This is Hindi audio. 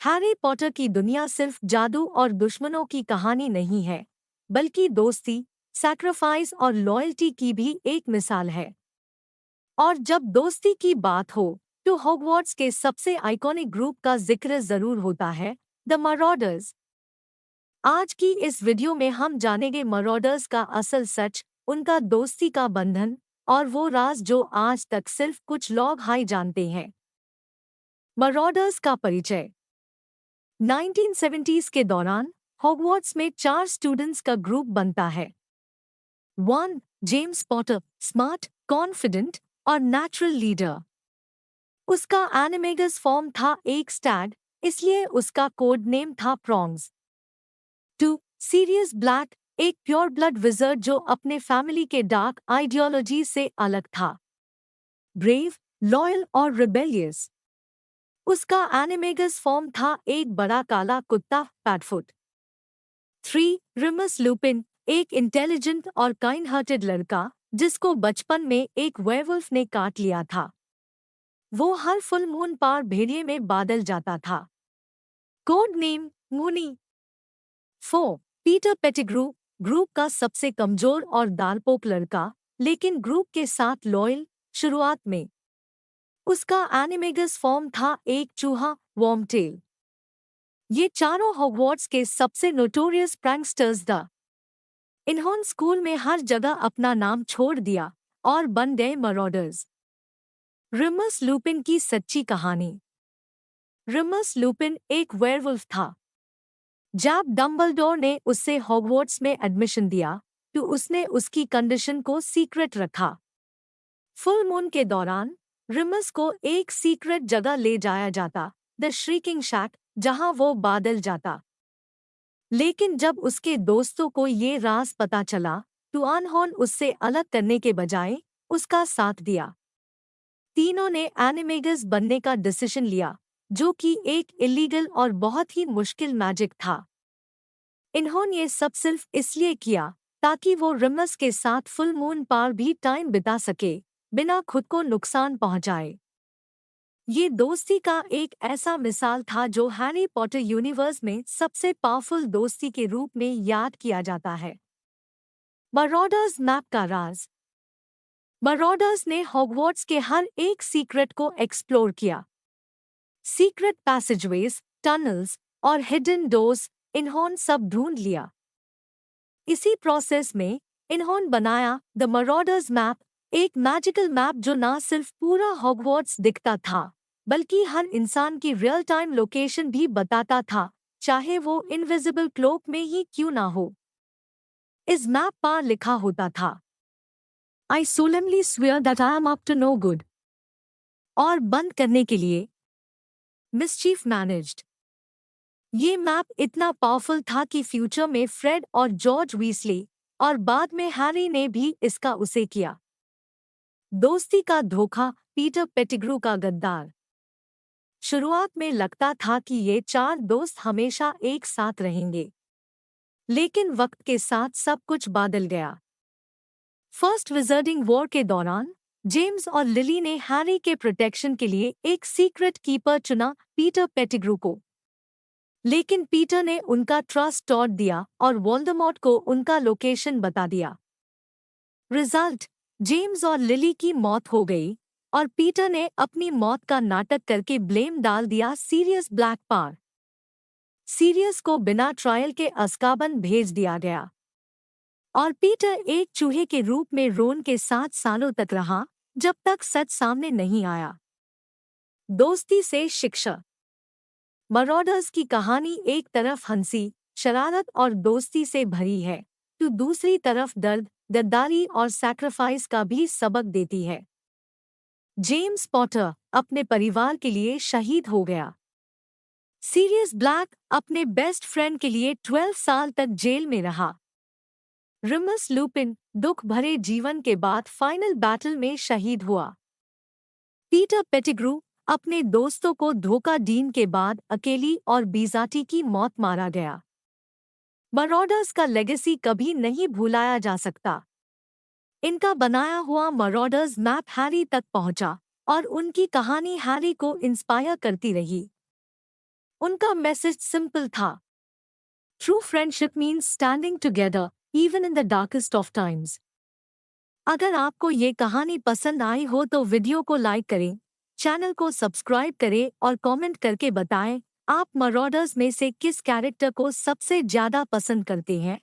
हैरी पॉटर की दुनिया सिर्फ जादू और दुश्मनों की कहानी नहीं है, बल्कि दोस्ती, सैक्रिफाइस और लॉयल्टी की भी एक मिसाल है। और जब दोस्ती की बात हो, तो हॉगवर्ट्स के सबसे आइकॉनिक ग्रुप का जिक्र जरूर होता है, द मराडर्स। आज की इस वीडियो में हम जानेंगे मराडर्स का असल सच, उनका दोस्ती का बंधन और वो राज जो आज तक सिर्फ कुछ लोग ही जानते हैं। मराडर्स का परिचय। 1970s के दौरान हॉगवर्ट्स में 4 स्टूडेंट्स का ग्रुप बनता है। 1. जेम्स पॉटर, स्मार्ट, कॉन्फिडेंट और नेचुरल लीडर। उसका एनिमेगस फॉर्म था एक स्टैग, इसलिए उसका कोड नेम था प्रॉन्ग्स। 2. सीरियस ब्लैक, एक प्योर ब्लड विज़र्ड जो अपने फैमिली के डार्क आइडियोलॉजी से अलग था। ब्रेव, लॉयल और रिबेलियस। उसका एनिमेगस फॉर्म था एक बड़ा काला कुत्ता, पैटफुट। 3. रिमस लुपिन, एक इंटेलिजेंट और काइंड हार्टेड लड़का जिसको बचपन में एक वेयरवुल्फ ने काट लिया था। वो हर फुल मून पर भेड़िए में बादल जाता था। Code name Moony. 4. Peter Pettigrew, group का सबसे कमजोर और दालपोक लड़का, लेकिन ग्रुप के साथ लॉयल शुरुआत में। उसका एनिमेगस फॉर्म था एक चूहा, वॉर्मटेल। ये चारों हॉगवर्ट्स के सबसे नोटोरियस प्रैंकस्टर्स द। इन्होंने स्कूल में हर जगह अपना नाम छोड़ दिया और बन गए मराडर्स। रिमस लुपिन की सच्ची कहानी। रिमस लुपिन एक वेयरवुल्फ था। जब डंबलडोर ने उससे हॉगवर्ट्स में एडमिशन दिया, तो उसने उसकी कंडीशन को सीक्रेट रखा। फुल मून के दौरान रिमस को एक सीक्रेट जगह ले जाया जाता, द श्रीकिंग शैक, जहां वो बादल जाता। लेकिन जब उसके दोस्तों को ये राज पता चला, तो उन्होंने उससे अलग करने के बजाय उसका साथ दिया। तीनों ने एनिमेगस बनने का डिसीजन लिया, जो कि एक इलीगल और बहुत ही मुश्किल मैजिक था। इन्होंने ये सब सिर्फ इसलिए किया ताकि वो रिमस के साथ फुल मून पर भी टाइम बिता सके, बिना खुद को नुकसान पहुंचाए। ये दोस्ती का एक ऐसा मिसाल था जो हैरी पॉटर यूनिवर्स में सबसे पावरफुल दोस्ती के रूप में याद किया जाता है। मराडर्स मैप का राज। मराडर्स ने हॉगवर्ट्स के हर एक सीक्रेट को एक्सप्लोर किया। सीक्रेट पैसेजवेज, टनल्स और हिडन डोर्स, इन्होंने सब ढूंढ लिया। इसी प्रोसेस में इन्होंने बनाया द मराडर्स मैप, एक मैजिकल मैप जो न सिर्फ पूरा हॉगवर्ट्स दिखता था, बल्कि हर इंसान की रियल टाइम लोकेशन भी बताता था, चाहे वो इनविजिबल क्लोक में ही क्यों ना हो। इस मैप पर लिखा होता था, I solemnly swear that I am up to no good। और बंद करने के लिए, मिसचीफ मैनेज्ड। ये मैप इतना पावरफुल था कि फ्यूचर में फ्रेड और जॉर्ज वीसली और बाद में हैरी ने भी इसका उसे किया। दोस्ती का धोखा, पीटर पेटिग्रू का गद्दार। शुरुआत में लगता था कि ये 4 दोस्त हमेशा एक साथ रहेंगे, लेकिन वक्त के साथ सब कुछ बदल गया। फर्स्ट विजर्डिंग वॉर के दौरान जेम्स और लिली ने हैरी के प्रोटेक्शन के लिए एक सीक्रेट कीपर चुना, पीटर पेटिग्रू को। लेकिन पीटर ने उनका ट्रस्ट तोड़ दिया और वोल्डेमॉर्ट को उनका लोकेशन बता दिया। रिजल्ट, जेम्स और लिली की मौत हो गई और पीटर ने अपनी मौत का नाटक करके ब्लेम डाल दिया सीरियस ब्लैक पर। सीरियस को बिना ट्रायल के अज़्काबन भेज दिया गया और पीटर एक चूहे के रूप में रोन के साथ सालों तक रहा, जब तक सच सामने नहीं आया। दोस्ती से शिक्षा। मराडर्स की कहानी एक तरफ हंसी, शरारत और दोस्ती से भरी है, तो दूसरी तरफ दर्द, गद्दारी और सैक्रिफाइस का भी सबक देती है। जेम्स पॉटर अपने परिवार के लिए शहीद हो गया। सीरियस ब्लैक अपने बेस्ट फ्रेंड के लिए 12 साल तक जेल में रहा। रिमस लुपिन दुख भरे जीवन के बाद फाइनल बैटल में शहीद हुआ। पीटर पेटिग्रू अपने दोस्तों को धोखा देने के बाद अकेली और बीजाटी की मौत मारा गया। मराडर्स का लेगेसी कभी नहीं भुलाया जा सकता। इनका बनाया हुआ मरॉडर्स मैप हैरी तक पहुंचा और उनकी कहानी हैरी को इंस्पायर करती रही। उनका मैसेज सिंपल था, true friendship means standing together even in the darkest of times. अगर आपको ये कहानी पसंद आई हो तो वीडियो को लाइक करें, चैनल को सब्सक्राइब करें और कमेंट करके बताएं आप मरॉडर्स में से किस कैरेक्टर को सबसे ज्यादा पसंद करते हैं।